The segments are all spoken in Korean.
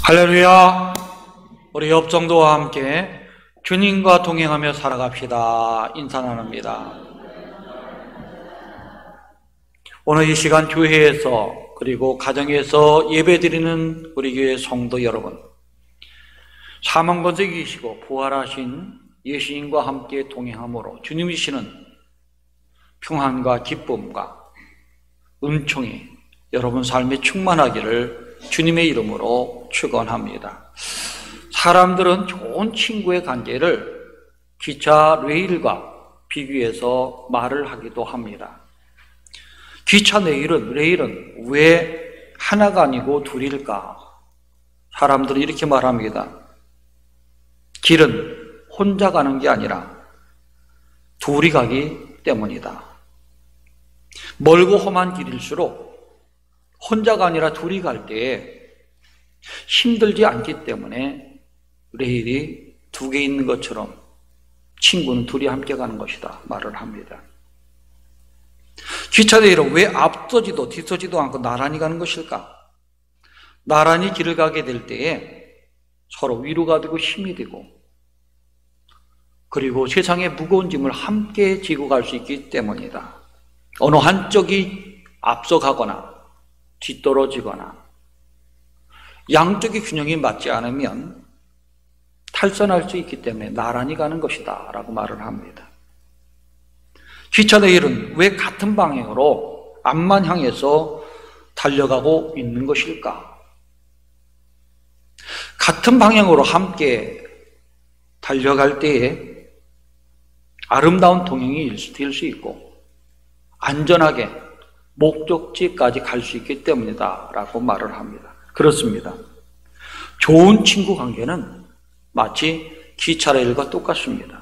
할렐루야. 우리 옆정도와 함께 주님과 동행하며 살아갑시다. 인사 나눕니다. 오늘 이 시간 교회에서 그리고 가정에서 예배드리는 우리 교회 성도 여러분, 사망번세 이기시고 부활하신 예수님과 함께 동행함으로 주님이시는 평안과 기쁨과 은총이 여러분 삶에 충만하기를 주님의 이름으로 축원합니다. 사람들은 좋은 친구의 관계를 기차 레일과 비교해서 말을 하기도 합니다. 기차 레일은 왜 하나가 아니고 둘일까? 사람들은 이렇게 말합니다. 길은 혼자 가는 게 아니라 둘이 가기 때문이다. 멀고 험한 길일수록 혼자가 아니라 둘이 갈 때에 힘들지 않기 때문에 레일이 두 개 있는 것처럼 친구는 둘이 함께 가는 것이다 말을 합니다. 기차 레일은 왜 앞서지도 뒤서지도 않고 나란히 가는 것일까? 나란히 길을 가게 될 때에 서로 위로가 되고 힘이 되고, 그리고 세상의 무거운 짐을 함께 지고 갈 수 있기 때문이다. 어느 한쪽이 앞서가거나 뒤떨어지거나 양쪽의 균형이 맞지 않으면 탈선할 수 있기 때문에 나란히 가는 것이다 라고 말을 합니다. 기차 레일은 왜 같은 방향으로 앞만 향해서 달려가고 있는 것일까? 같은 방향으로 함께 달려갈 때에 아름다운 동행이 될 수 있고 안전하게 목적지까지 갈 수 있기 때문이다 라고 말을 합니다. 그렇습니다. 좋은 친구 관계는 마치 기차 레일과 똑같습니다.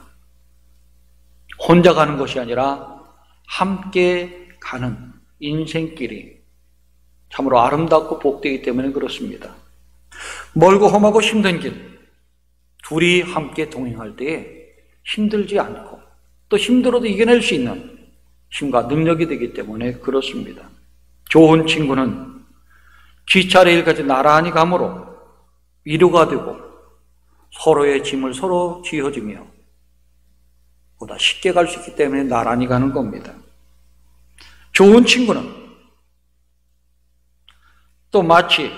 혼자 가는 것이 아니라 함께 가는 인생길이 참으로 아름답고 복되기 때문에 그렇습니다. 멀고 험하고 힘든 길, 둘이 함께 동행할 때에 힘들지 않고 또 힘들어도 이겨낼 수 있는 힘과 능력이 되기 때문에 그렇습니다. 좋은 친구는 기차 레일까지 나란히 가므로 위로가 되고 서로의 짐을 서로 쥐어주며 보다 쉽게 갈 수 있기 때문에 나란히 가는 겁니다. 좋은 친구는 또 마치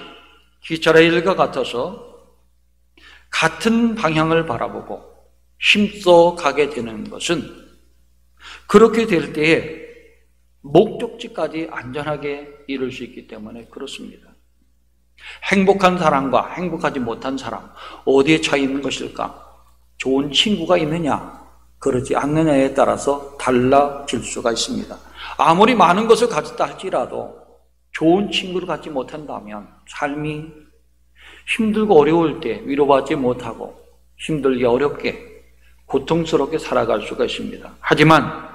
기차 레일과 같아서 같은 방향을 바라보고 힘써 가게 되는 것은 그렇게 될 때에 목적지까지 안전하게 이룰 수 있기 때문에 그렇습니다. 행복한 사람과 행복하지 못한 사람, 어디에 차이 있는 것일까? 좋은 친구가 있느냐, 그러지 않느냐에 따라서 달라질 수가 있습니다. 아무리 많은 것을 가졌다 할지라도 좋은 친구를 갖지 못한다면 삶이 힘들고 어려울 때 위로받지 못하고 힘들게 어렵게 고통스럽게 살아갈 수가 있습니다. 하지만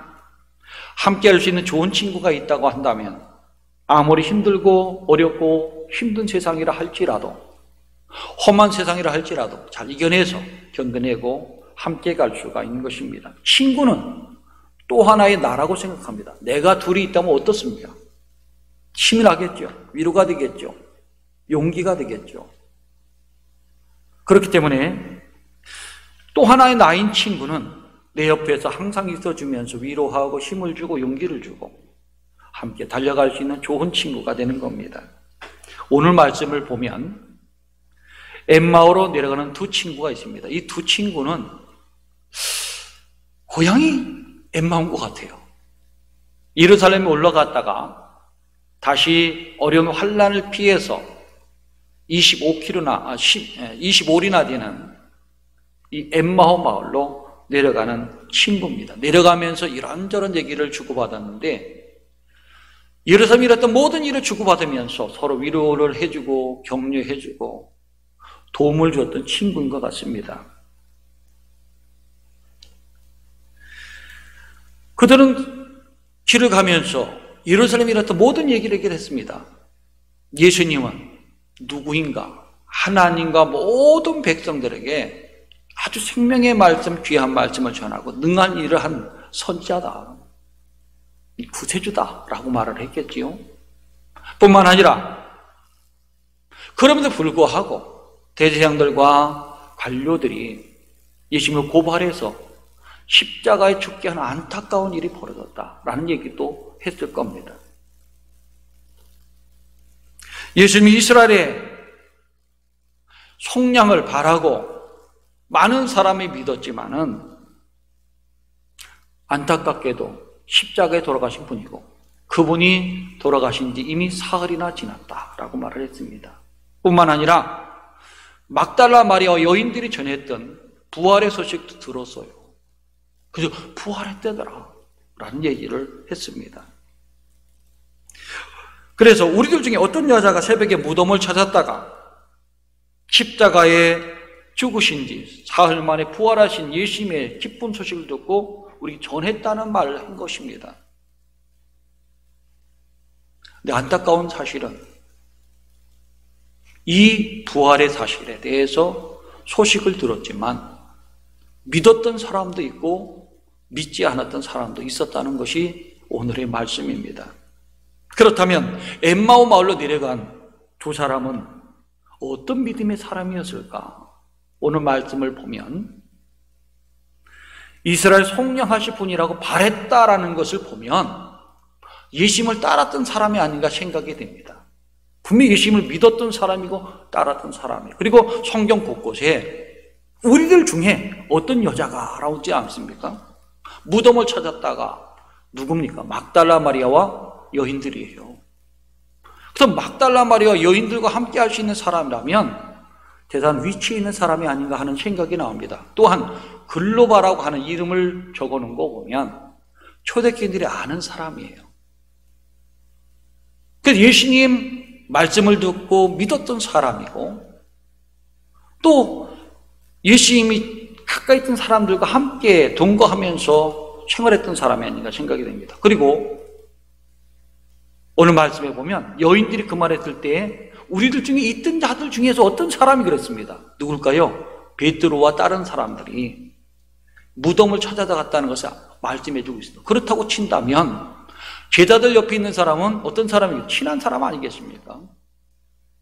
함께 할 수 있는 좋은 친구가 있다고 한다면 아무리 힘들고 어렵고 힘든 세상이라 할지라도 험한 세상이라 할지라도 잘 이겨내서 견뎌내고 함께 갈 수가 있는 것입니다. 친구는 또 하나의 나라고 생각합니다. 내가 둘이 있다면 어떻습니까? 힘이 나겠죠. 위로가 되겠죠. 용기가 되겠죠. 그렇기 때문에 또 하나의 나인 친구는 내 옆에서 항상 있어주면서 위로하고 힘을 주고 용기를 주고 함께 달려갈 수 있는 좋은 친구가 되는 겁니다. 오늘 말씀을 보면 엠마오로 내려가는 두 친구가 있습니다. 이 두 친구는 고향이 엠마오인 것 같아요. 예루살렘에 올라갔다가 다시 어려운 환난을 피해서 25리나 되는 이 엠마오 마을로 내려가는 친구입니다. 내려가면서 이런저런 얘기를 주고받았는데 예루살렘에 일었던 모든 일을 주고받으면서 서로 위로를 해주고 격려해주고 도움을 줬던 친구인 것 같습니다. 그들은 길을 가면서 예루살렘에 일었던 모든 얘기를 했습니다. 예수님은 누구인가? 하나님과 모든 백성들에게 아주 생명의 말씀, 귀한 말씀을 전하고 능한 일을 한 선지자다, 구세주다라고 말을 했겠지요. 뿐만 아니라 그럼에도 불구하고 대제사장들과 관료들이 예수님을 고발해서 십자가에 죽게 하는 안타까운 일이 벌어졌다라는 얘기도 했을 겁니다. 예수님이 이스라엘의 속량을 바라고 많은 사람이 믿었지만은 안타깝게도 십자가에 돌아가신 분이고 그분이 돌아가신 지 이미 사흘이나 지났다라고 말을 했습니다. 뿐만 아니라 막달라 마리아와 여인들이 전했던 부활의 소식도 들었어요. 그래서 부활했다더라 라는 얘기를 했습니다. 그래서 우리들 중에 어떤 여자가 새벽에 무덤을 찾았다가 십자가에 죽으신 지 사흘 만에 부활하신 예수님의 기쁜 소식을 듣고 우리 전했다는 말을 한 것입니다. 근데 안타까운 사실은 이 부활의 사실에 대해서 소식을 들었지만 믿었던 사람도 있고 믿지 않았던 사람도 있었다는 것이 오늘의 말씀입니다. 그렇다면 엠마오 마을로 내려간 두 사람은 어떤 믿음의 사람이었을까? 오늘 말씀을 보면 이스라엘 속량하실 분이라고 바랬다라는 것을 보면 예수님을 따랐던 사람이 아닌가 생각이 됩니다. 분명히 예수님을 믿었던 사람이고 따랐던 사람이에요. 그리고 성경 곳곳에 우리들 중에 어떤 여자가 나오지 않습니까? 무덤을 찾았다가 누굽니까? 막달라 마리아와 여인들이에요. 그래서 막달라 마리아와 여인들과 함께 할 수 있는 사람이라면 대단한 위치에 있는 사람이 아닌가 하는 생각이 나옵니다. 또한 글로바라고 하는 이름을 적어놓은 거 보면 초대교인들이 아는 사람이에요. 그래서 예수님 말씀을 듣고 믿었던 사람이고 또 예수님이 가까이 있던 사람들과 함께 동거하면서 생활했던 사람이 아닌가 생각이 됩니다. 그리고 오늘 말씀에 보면 여인들이 그 말했을 때 우리들 중에 있던 자들 중에서 어떤 사람이 그랬습니다. 누굴까요? 베드로와 다른 사람들이 무덤을 찾아갔다는 것을 말씀해 주고 있습니다. 그렇다고 친다면 제자들 옆에 있는 사람은 어떤 사람이에요? 친한 사람 아니겠습니까?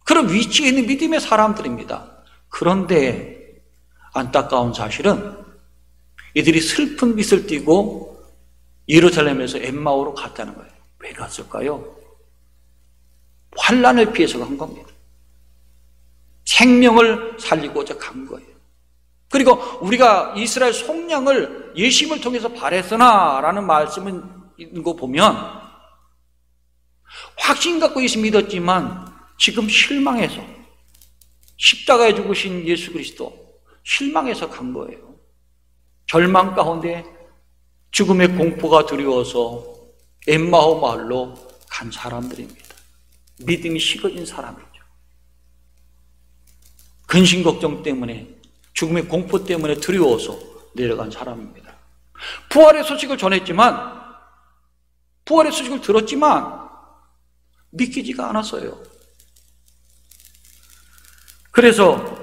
그런 위치에 있는 믿음의 사람들입니다. 그런데 안타까운 사실은 이들이 슬픈 빛을 띠고 예루살렘에서 엠마오로 갔다는 거예요. 왜 갔을까요? 환난을 피해서 간 겁니다. 생명을 살리고자 간 거예요. 그리고 우리가 이스라엘 속량을 예수님을 통해서 바랬으나 라는 말씀은 있는 거 보면 확신 갖고 예수 믿었지만 지금 실망해서 십자가에 죽으신 예수 그리스도 실망해서 간 거예요. 절망 가운데 죽음의 공포가 두려워서 엠마오 마을로 간 사람들입니다. 믿음이 식어진 사람이죠. 근심 걱정 때문에 죽음의 공포 때문에 두려워서 내려간 사람입니다. 부활의 소식을 전했지만 부활의 소식을 들었지만 믿기지가 않았어요. 그래서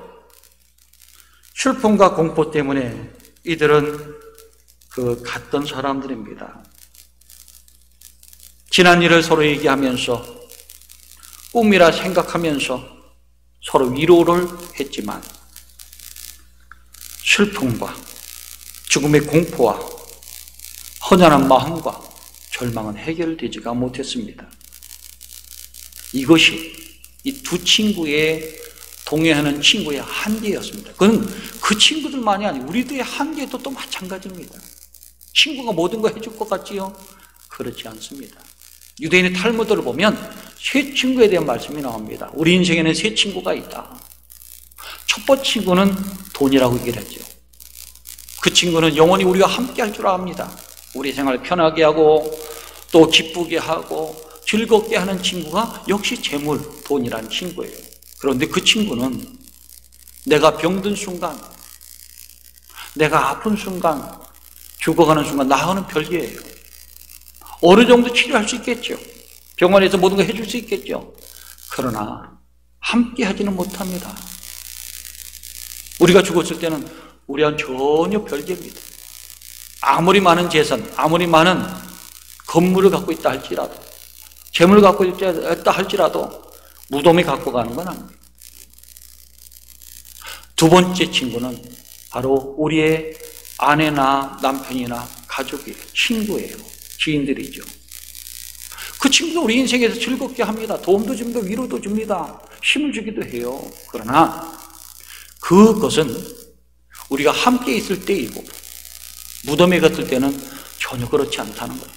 슬픔과 공포 때문에 이들은 갔던 사람들입니다. 지난 일을 서로 얘기하면서 꿈이라 생각하면서 서로 위로를 했지만 슬픔과 죽음의 공포와 허전한 마음과 절망은 해결되지가 못했습니다. 이것이 이 두 친구의 동행하는 친구의 한계였습니다. 그건 그 친구들만이 아니고 우리들의 한계도 또 마찬가지입니다. 친구가 모든 거 해줄 것 같지요? 그렇지 않습니다. 유대인의 탈무드를 보면 세 친구에 대한 말씀이 나옵니다. 우리 인생에는 세 친구가 있다. 첫 번째 친구는 돈이라고 얘기를 했죠. 그 친구는 영원히 우리와 함께 할 줄 압니다. 우리 생활을 편하게 하고 또 기쁘게 하고 즐겁게 하는 친구가 역시 재물, 돈이라는 친구예요. 그런데 그 친구는 내가 병든 순간, 내가 아픈 순간, 죽어가는 순간 나하고는 별개예요. 어느 정도 치료할 수 있겠죠. 병원에서 모든 걸 해줄 수 있겠죠. 그러나 함께 하지는 못합니다. 우리가 죽었을 때는 우리와는 전혀 별개입니다. 아무리 많은 재산, 아무리 많은 건물을 갖고 있다 할지라도, 재물을 갖고 있다 할지라도 무덤이 갖고 가는 건 아닙니다. 두 번째 친구는 바로 우리의 아내나 남편이나 가족이에요. 친구예요. 지인들이죠. 그 친구도 우리 인생에서 즐겁게 합니다. 도움도 줍니다. 위로도 줍니다. 힘을 주기도 해요. 그러나 그것은 우리가 함께 있을 때이고 무덤에 갔을 때는 전혀 그렇지 않다는 거예요.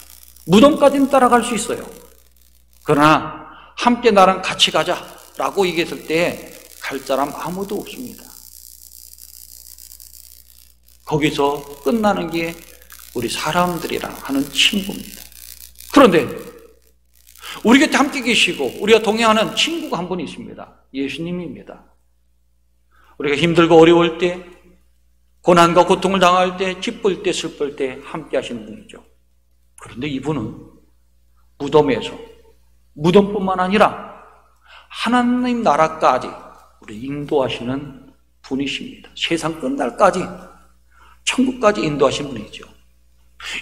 무덤까지는 따라갈 수 있어요. 그러나 함께 나랑 같이 가자라고 얘기했을 때 갈 사람 아무도 없습니다. 거기서 끝나는 게 우리 사람들이랑 하는 친구입니다. 그런데 우리 곁에 함께 계시고 우리가 동행하는 친구가 한 분 있습니다. 예수님입니다. 우리가 힘들고 어려울 때, 고난과 고통을 당할 때, 기쁠 때, 슬플 때 함께 하시는 분이죠. 그런데 이분은 무덤에서, 무덤뿐만 아니라 하나님 나라까지 우리 인도하시는 분이십니다. 세상 끝날까지, 천국까지 인도하신 분이죠.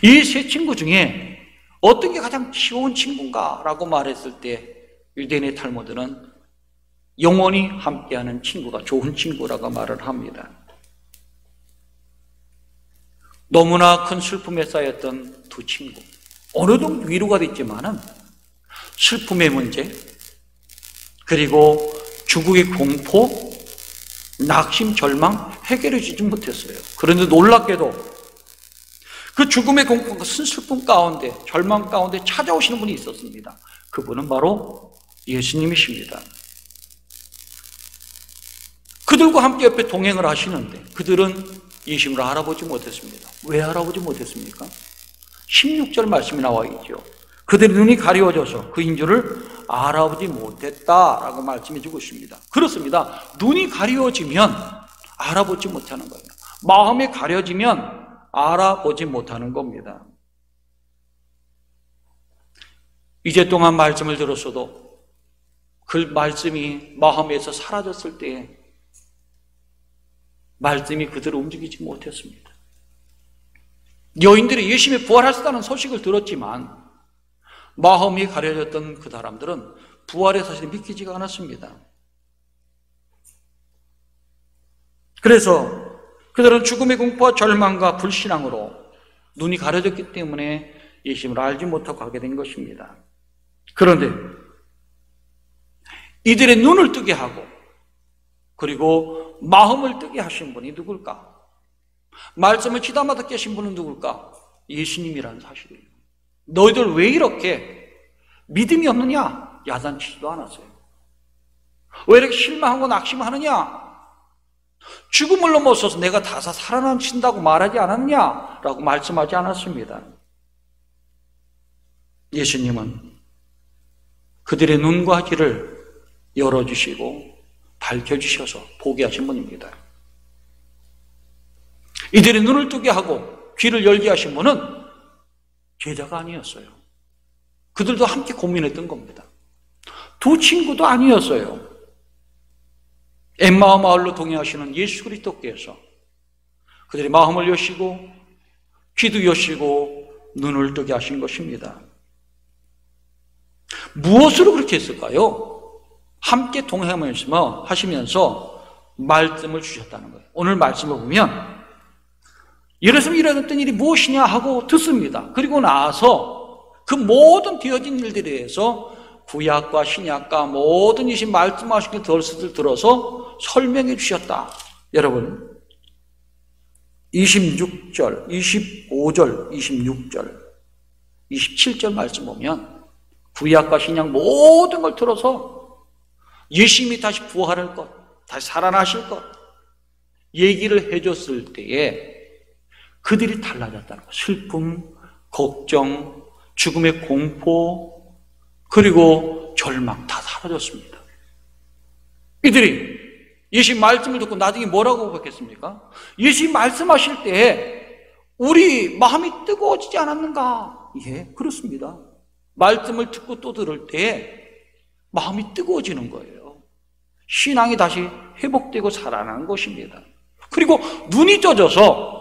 이 세 친구 중에 어떤 게 가장 좋은 친구인가? 라고 말했을 때 유대인의 탈무드는 영원히 함께하는 친구가 좋은 친구라고 말을 합니다. 너무나 큰 슬픔에 쌓였던 두 친구, 어느 정도 위로가 됐지만은 슬픔의 문제, 그리고 죽음의 공포, 낙심, 절망 해결해 주지 못했어요. 그런데 놀랍게도 그 죽음의 공포가 큰 슬픔 가운데, 절망 가운데 찾아오시는 분이 있었습니다. 그분은 바로 예수님이십니다. 그들과 함께 옆에 동행을 하시는데 그들은 예수님을 알아보지 못했습니다. 왜 알아보지 못했습니까? 16절 말씀이 나와 있죠. 그들의 눈이 가려워져서 그인 줄을 알아보지 못했다라고 말씀해 주고 있습니다. 그렇습니다. 눈이 가려워지면 알아보지 못하는 거예요. 마음이 가려지면 알아보지 못하는 겁니다. 이제 동안 말씀을 들었어도 그 말씀이 마음에서 사라졌을 때 말씀이 그대로 움직이지 못했습니다. 여인들이 예수님이 부활하셨다는 소식을 들었지만 마음이 가려졌던 그 사람들은 부활의 사실을 믿기지가 않았습니다. 그래서 그들은 죽음의 공포와 절망과 불신앙으로 눈이 가려졌기 때문에 예수님을 알지 못하고 가게 된 것입니다. 그런데 이들의 눈을 뜨게 하고 그리고 마음을 뜨게 하신 분이 누굴까? 말씀을 지다마다 깨신 분은 누굴까? 예수님이라는 사실이에요. 너희들 왜 이렇게 믿음이 없느냐? 야단치지도 않았어요. 왜 이렇게 실망하고 낙심하느냐? 죽음을 넘어서서 내가 다시 살아남친다고 말하지 않았냐? 라고 말씀하지 않았습니다. 예수님은 그들의 눈과 귀를 열어주시고 밝혀주셔서 보게 하신 분입니다. 이들의 눈을 뜨게 하고 귀를 열게 하신 분은 제자가 아니었어요. 그들도 함께 고민했던 겁니다. 두 친구도 아니었어요. 엠마오 마을로 동행하시는 예수 그리스도께서 그들의 마음을 여시고 귀도 여시고 눈을 뜨게 하신 것입니다. 무엇으로 그렇게 했을까요? 함께 동행하시면서 말씀을 주셨다는 거예요. 오늘 말씀을 보면 예루살렘에 일어났던 일이 무엇이냐 하고 듣습니다. 그리고 나서 그 모든 되어진 일들에 대해서 구약과 신약과 모든 이신 말씀하신 것을 들어서 설명해 주셨다. 여러분 26절, 25절, 26절, 27절 말씀 보면 구약과 신약 모든 걸 들어서 예수님이 다시 부활할 것, 다시 살아나실 것 얘기를 해줬을 때에 그들이 달라졌다는 거예요. 슬픔, 걱정, 죽음의 공포, 그리고 절망 다 사라졌습니다. 이들이 예수님 말씀을 듣고 나중에 뭐라고 고백했습니까? 예수님 말씀하실 때 우리 마음이 뜨거워지지 않았는가? 예, 그렇습니다. 말씀을 듣고 또 들을 때 마음이 뜨거워지는 거예요. 신앙이 다시 회복되고 살아나는 것입니다. 그리고 눈이 떠져서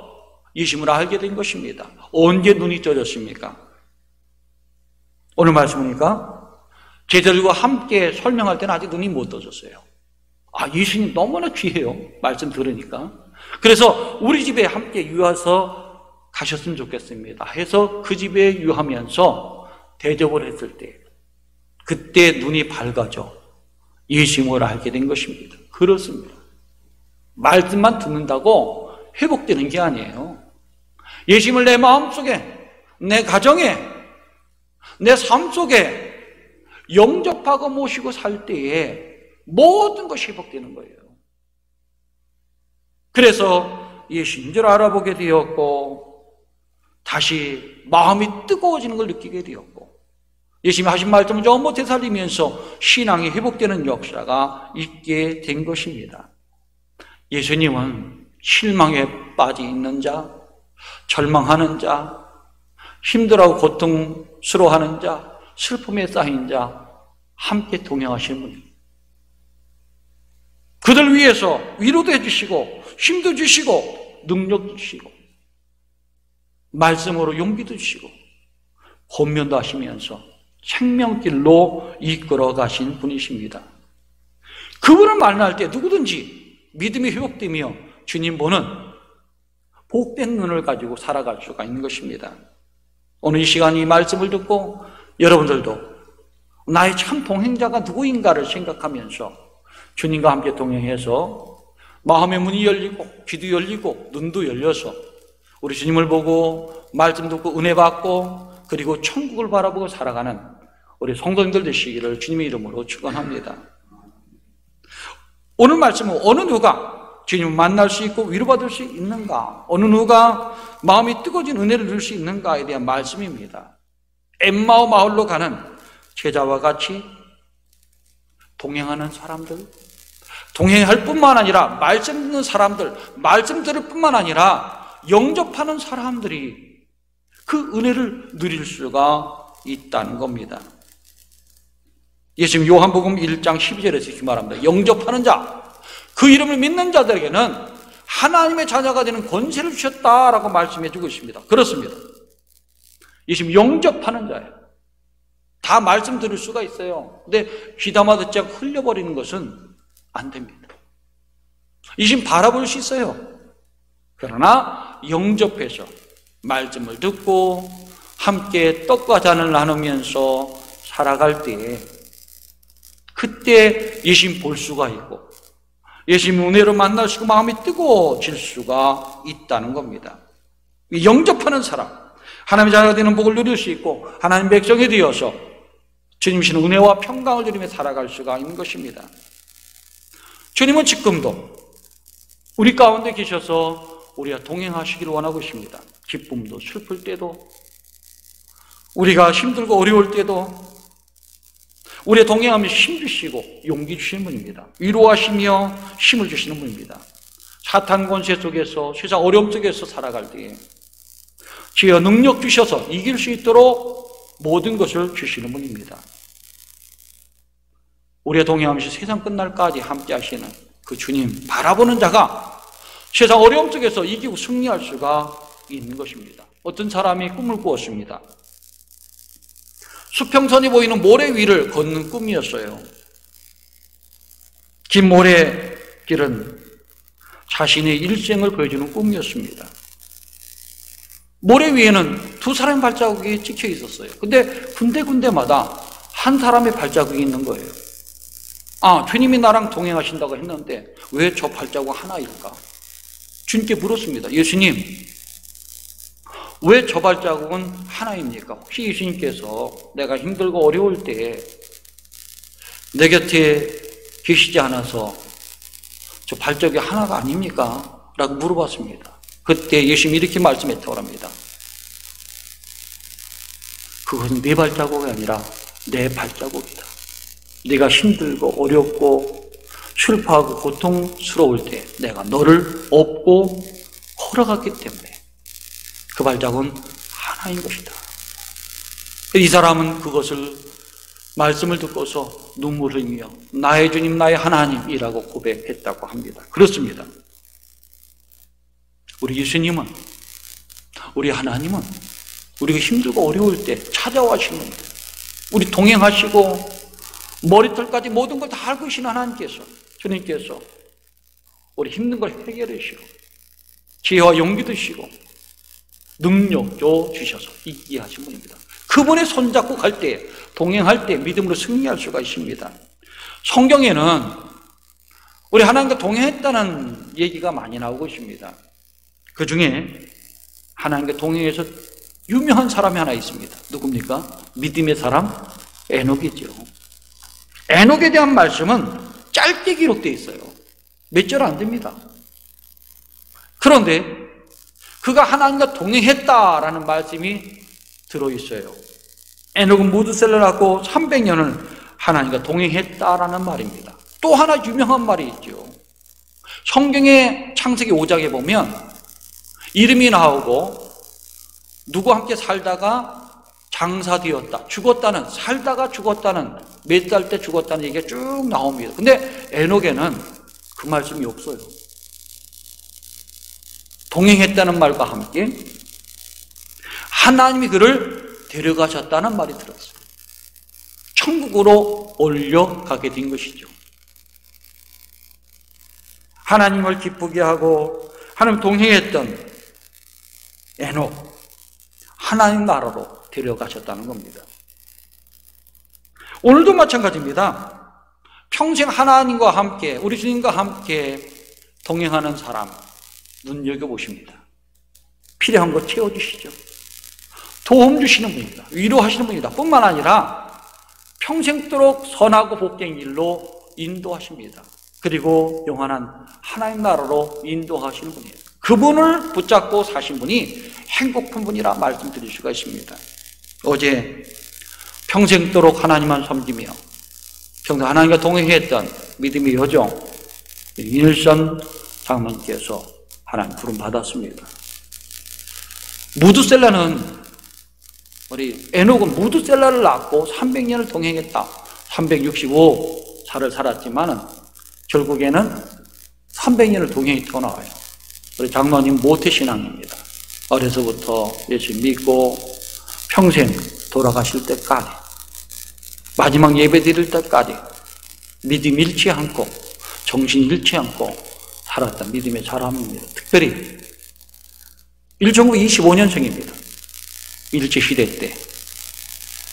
예수님을 알게 된 것입니다. 언제 눈이 떠졌습니까? 오늘 말씀 보니까 제자들과 함께 설명할 때는 아직 눈이 못 떠졌어요. 예수님 너무나 귀해요. 말씀 들으니까. 그래서 우리 집에 함께 유하서 가셨으면 좋겠습니다 해서 그 집에 유하면서 대접을 했을 때 그때 눈이 밝아져 예수님을 알게 된 것입니다. 그렇습니다. 말씀만 듣는다고 회복되는 게 아니에요. 예수님을 내 마음속에, 내 가정에, 내 삶 속에 영접하고 모시고 살 때에 모든 것이 회복되는 거예요. 그래서 예수님인 줄 알아보게 되었고 다시 마음이 뜨거워지는 걸 느끼게 되었고 예수님이 하신 말씀을 전부 되살리면서 신앙이 회복되는 역사가 있게 된 것입니다. 예수님은 실망에 빠져 있는 자, 절망하는 자, 힘들어하고 고통스러워하는 자, 슬픔에 쌓인 자 함께 동행하시는 분입니다. 그들 위해서 위로도 해주시고 힘도 주시고 능력도 주시고 말씀으로 용기도 주시고 권면도 하시면서 생명길로 이끌어 가신 분이십니다. 그분을 만날 때 누구든지 믿음이 회복되며 주님 보는 복된 눈을 가지고 살아갈 수가 있는 것입니다. 오늘 이 시간 이 말씀을 듣고 여러분들도 나의 참 동행자가 누구인가를 생각하면서 주님과 함께 동행해서 마음의 문이 열리고 귀도 열리고 눈도 열려서 우리 주님을 보고 말씀 듣고 은혜 받고 그리고 천국을 바라보고 살아가는 우리 성도님들 되시기를 주님의 이름으로 축원합니다. 오늘 말씀은 어느 누가 주님을 만날 수 있고 위로받을 수 있는가, 어느 누가 마음이 뜨거워진 은혜를 누릴 수 있는가에 대한 말씀입니다. 엠마오 마을로 가는 제자와 같이 동행하는 사람들, 동행할 뿐만 아니라 말씀 듣는 사람들, 말씀 들을 뿐만 아니라 영접하는 사람들이 그 은혜를 누릴 수가 있다는 겁니다. 예수님 요한복음 1장 12절에서 이렇게 말합니다. 영접하는 자, 그 이름을 믿는 자들에게는 하나님의 자녀가 되는 권세를 주셨다라고 말씀해 주고 있습니다. 그렇습니다. 예수님 영접하는 자예요. 다 말씀 들을 수가 있어요. 근데 귀담아 듣지 않고 흘려버리는 것은 안 됩니다. 예수님 바라볼 수 있어요. 그러나 영접해서 말씀을 듣고 함께 떡과 잔을 나누면서 살아갈 때에 그때 예수님 볼 수가 있고 예수님 은혜로 만나시고 마음이 뜨거워질 수가 있다는 겁니다. 영접하는 사람, 하나님의 자녀가 되는 복을 누릴 수 있고 하나님 백성이 되어서 주님이신 은혜와 평강을 누리며 살아갈 수가 있는 것입니다. 주님은 지금도 우리 가운데 계셔서 우리가 동행하시기를 원하고 있습니다. 기쁨도 슬플 때도 우리가 힘들고 어려울 때도 우리의 동행하며 힘 주시고 용기 주시는 분입니다. 위로하시며 힘을 주시는 분입니다. 사탄 권세 속에서 세상 어려움 속에서 살아갈 때에 주여 능력 주셔서 이길 수 있도록 모든 것을 주시는 분입니다. 우리의 동행하면서 세상 끝날까지 함께 하시는 그 주님 바라보는 자가 세상 어려움 속에서 이기고 승리할 수가 있는 것입니다. 어떤 사람이 꿈을 꾸었습니다. 수평선이 보이는 모래 위를 걷는 꿈이었어요. 긴 모래길은 자신의 일생을 보여주는 꿈이었습니다. 모래 위에는 두 사람의 발자국이 찍혀 있었어요. 근데 군데군데마다 한 사람의 발자국이 있는 거예요. 주님이 나랑 동행하신다고 했는데 왜 저 발자국 하나일까? 주님께 물었습니다. 예수님, 왜 저 발자국은 하나입니까? 혹시 예수님께서 내가 힘들고 어려울 때 내 곁에 계시지 않아서 저 발자국이 하나가 아닙니까? 라고 물어봤습니다. 그때 예수님이 이렇게 말씀했다고 합니다. 그것은 네 발자국이 아니라 내 발자국이다. 네가 힘들고 어렵고 슬퍼하고 고통스러울 때 내가 너를 업고 걸어갔기 때문에 그 발자국은 하나인 것이다. 이 사람은 그것을 말씀을 듣고서 눈물을 흘리며 나의 주님 나의 하나님이라고 고백했다고 합니다. 그렇습니다. 우리 예수님은, 우리 하나님은 우리가 힘들고 어려울 때 찾아와시는 우리 동행하시고 머리털까지 모든 걸 다 알고 계신 하나님께서 주님께서 우리 힘든 걸 해결해 주시고 지혜와 용기도 주시고 능력도 주셔서 있게 하신 분입니다. 그분의 손잡고 갈 때, 동행할 때 믿음으로 승리할 수가 있습니다. 성경에는 우리 하나님과 동행했다는 얘기가 많이 나오고 있습니다. 그 중에 하나님과 동행해서 유명한 사람이 하나 있습니다. 누굽니까? 믿음의 사람 에녹이죠. 에녹에 대한 말씀은 짧게 기록되어 있어요. 몇 절 안 됩니다. 그런데 그가 하나님과 동행했다라는 말씀이 들어있어요. 에녹은 무드셀라를 낳고 300년을 하나님과 동행했다라는 말입니다. 또 하나 유명한 말이 있죠. 성경의 창세기 5장에 보면 이름이 나오고 누구와 함께 살다가 장사되었다, 죽었다는, 살다가 죽었다는, 몇 살 때 죽었다는 얘기가 쭉 나옵니다. 근데 에녹에는 그 말씀이 없어요. 동행했다는 말과 함께 하나님이 그를 데려가셨다는 말이 들었어요. 천국으로 올려가게 된 것이죠. 하나님을 기쁘게 하고 하나님 동행했던 에녹, 하나님 나라로 데려가셨다는 겁니다. 오늘도 마찬가지입니다. 평생 하나님과 함께, 우리 주님과 함께 동행하는 사람 눈여겨보십니다. 필요한 거 채워주시죠. 도움 주시는 분이다, 위로하시는 분이다 뿐만 아니라 평생도록 선하고 복된 길로 인도하십니다. 그리고 영원한 하나님 나라로 인도하시는 분이에요. 그분을 붙잡고 사신 분이 행복한 분이라 말씀드릴 수가 있습니다. 어제 평생도록 하나님만 섬기며 평생 하나님과 동행했던 믿음의 여정 윤일선 장로님께서 하나님 부름 받았습니다. 무드셀라는, 우리 에녹은 무드셀라를 낳고 300년을 동행했다. 365살을 살았지만은 결국에는 300년을 동행했다고 나와요. 우리 장로님 모태신앙입니다. 어려서부터 예수 믿고 평생 돌아가실 때까지, 마지막 예배 드릴 때까지 믿음 잃지 않고 정신 잃지 않고 살았던 믿음의 사람입니다. 특별히 1925년생입니다. 일제시대 때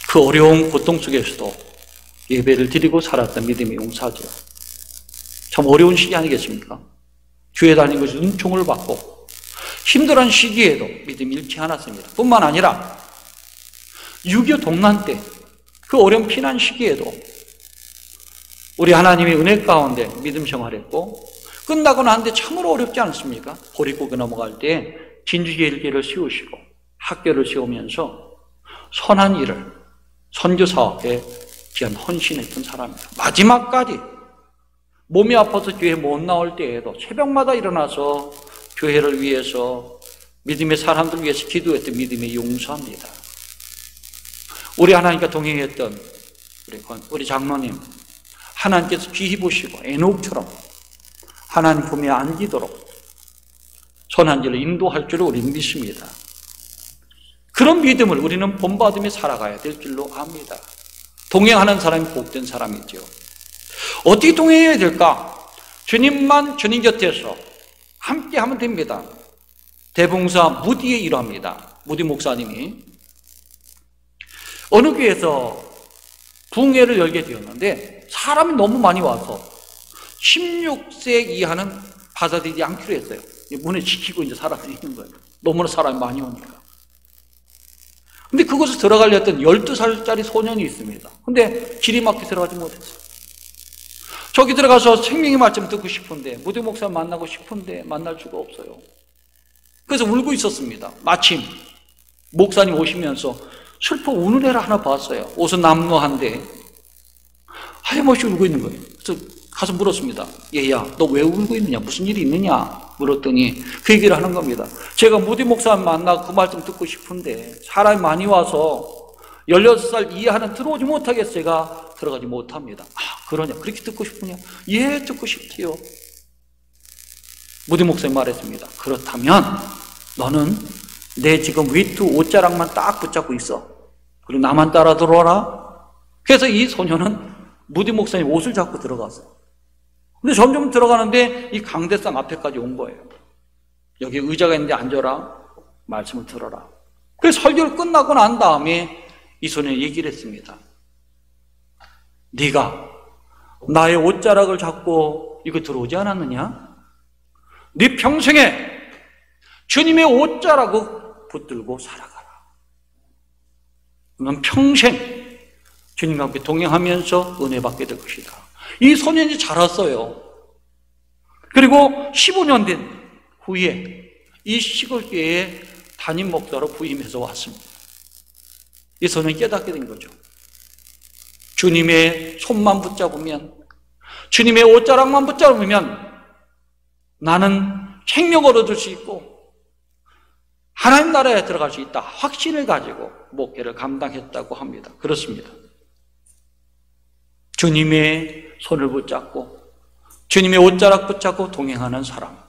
그 어려운 고통 속에서도 예배를 드리고 살았던 믿음의 용사죠. 참 어려운 시기 아니겠습니까? 교회 다니는 것이 은총을 받고 힘들한 시기에도 믿음 잃지 않았습니다. 뿐만 아니라 6.25 동란 때 그 어려운 피난 시기에도 우리 하나님의 은혜 가운데 믿음 생활했고, 끝나고 나는데 참으로 어렵지 않습니까? 보릿고개 넘어갈 때 진주제일교를 세우시고 학교를 세우면서 선한 일을, 선교 사업에 귀한 헌신했던 사람입니다. 마지막까지 몸이 아파서 교회 못 나올 때에도 새벽마다 일어나서 교회를 위해서, 믿음의 사람들 위해서 기도했던 믿음의 용사입니다. 우리 하나님과 동행했던 우리 장로님, 하나님께서 귀히 보시고 에녹처럼 하나님 품에 안기도록 선한 길을 인도할 줄을 우리는 믿습니다. 그런 믿음을 우리는 본받으며 살아가야 될 줄로 압니다. 동행하는 사람이 복된 사람이죠. 어떻게 동행해야 될까? 주님만 주님 곁에서 함께 하면 됩니다. 대봉사 무디의 일화입니다. 무디 목사님이 어느 교회에서 붕회를 열게 되었는데 사람이 너무 많이 와서 16세 이하는 받아들이지 않기로 했어요. 문에 지키고 이제 사람이 있는 거예요. 너무나 사람이 많이 오니까. 근데 그곳에 들어가려 했던 12살짜리 소년이 있습니다. 근데 길이 막혀 들어가지 못했어요. 저기 들어가서 생명의 말씀 듣고 싶은데, 무대 목사 만나고 싶은데 만날 수가 없어요. 그래서 울고 있었습니다. 마침 목사님 오시면서 슬퍼 우는 애를 하나 봤어요. 옷은 남루한데 하염없이 울고 있는 거예요. 그래서 가서 물었습니다. 얘야, 너 왜 울고 있느냐? 무슨 일이 있느냐? 물었더니 그 얘기를 하는 겁니다. 제가 무디 목사 만나고 그 말씀 듣고 싶은데 사람이 많이 와서 16살 이하는 들어오지 못하겠어요. 제가 들어가지 못합니다. 아, 그러냐? 그렇게 듣고 싶으냐? 예, 듣고 싶지요. 무디 목사님 말했습니다. 그렇다면 너는 내 지금 위트 옷자락만 딱 붙잡고 있어. 그리고 나만 따라 들어와라. 그래서 이 소녀는 무디 목사님 옷을 잡고 들어갔어요. 근데 점점 들어가는데 이 강대상 앞에까지 온 거예요. 여기 의자가 있는데 앉아라. 말씀을 들어라. 그래서 설교를 끝나고 난 다음에 이 소년이 얘기를 했습니다. 네가 나의 옷자락을 잡고 이거 들어오지 않았느냐? 네 평생에 주님의 옷자락을 붙들고 살아가라. 넌 평생 주님과 함께 동행하면서 은혜 받게 될 것이다. 이 소년이 자랐어요. 그리고 15년 된 후에 이 시골교회에 담임 목사로 부임해서 왔습니다. 이 소년이 깨닫게 된 거죠. 주님의 손만 붙잡으면, 주님의 옷자락만 붙잡으면 나는 생명을 얻을 수 있고 하나님 나라에 들어갈 수 있다. 확신을 가지고 목회를 감당했다고 합니다. 그렇습니다. 주님의 손을 붙잡고 주님의 옷자락 붙잡고 동행하는 사람,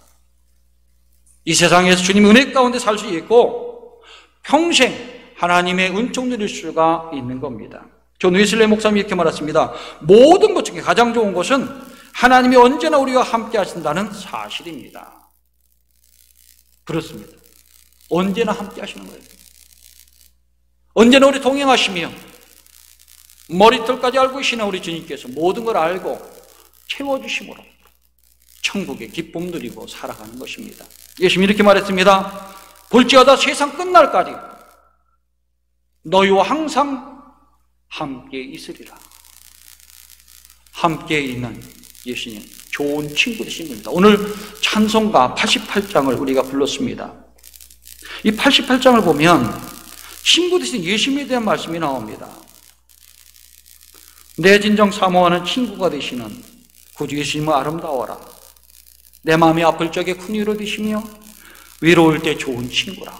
이 세상에서 주님의 은혜 가운데 살 수 있고 평생 하나님의 은총 누릴 수가 있는 겁니다. 존 웨슬리 목사님이 이렇게 말했습니다. 모든 것 중에 가장 좋은 것은 하나님이 언제나 우리와 함께 하신다는 사실입니다. 그렇습니다. 언제나 함께 하시는 거예요. 언제나 우리 동행하시며 머리털까지 알고 계시는 우리 주님께서 모든 걸 알고 채워주심으로 천국의 기쁨 누리고 살아가는 것입니다. 예수님이 이렇게 말했습니다. 볼지어다 세상 끝날까지 너희와 항상 함께 있으리라. 함께 있는 예수님, 좋은 친구 되신 겁니다. 오늘 찬송가 88장을 우리가 불렀습니다. 이 88장을 보면 친구 되신 예수님에 대한 말씀이 나옵니다. 내 진정 사모하는 친구가 되시는 구주 예수님은 아름다워라. 내 마음이 아플 적에 큰 위로 되시며 외로울 때 좋은 친구라.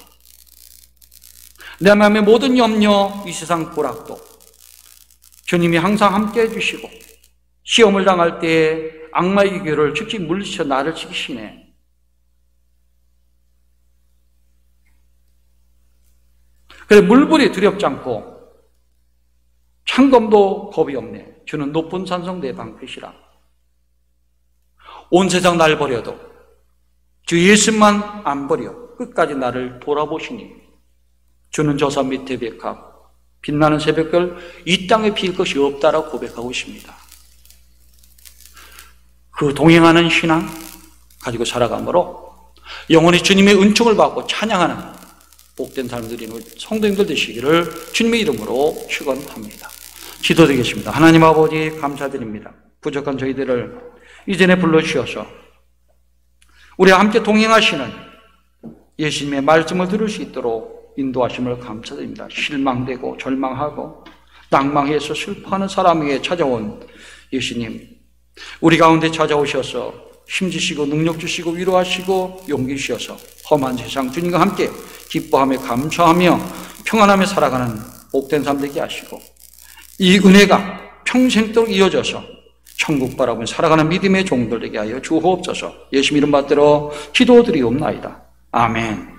내 마음의 모든 염려, 이 세상 고락도 주님이 항상 함께 해주시고 시험을 당할 때에 악마의 기교를 즉시 물리쳐 나를 지키시네. 그래 물불이 두렵지 않고 창검도 겁이 없네. 주는 높은 산성 내 방패시라. 온 세상 날 버려도 주 예수만 안 버려 끝까지 나를 돌아보시니 주는 저 산 밑에 백합 빛나는 새벽별 이 땅에 빌 것이 없다라고 고백하고 있습니다. 그 동행하는 신앙 가지고 살아감으로 영원히 주님의 은총을 받고 찬양하는 복된 삶들이 성도님들 되시기를 주님의 이름으로 축원합니다. 기도드리겠습니다. 하나님 아버지 감사드립니다. 부족한 저희들을 이전에 불러주셔서 우리와 함께 동행하시는 예수님의 말씀을 들을 수 있도록 인도하심을 감사드립니다. 실망되고 절망하고 낭망해서 슬퍼하는 사람에게 찾아온 예수님, 우리 가운데 찾아오셔서 힘주시고 능력 주시고 위로하시고 용기 주셔서 험한 세상 주님과 함께 기뻐하며 감사하며 평안하며 살아가는 복된 삶 되게 하시고 이 은혜가 평생도록 이어져서 천국 바라보며 살아가는 믿음의 종들 되게 하여 주옵소서. 예수님 이름 받들어 기도드리옵나이다. 아멘.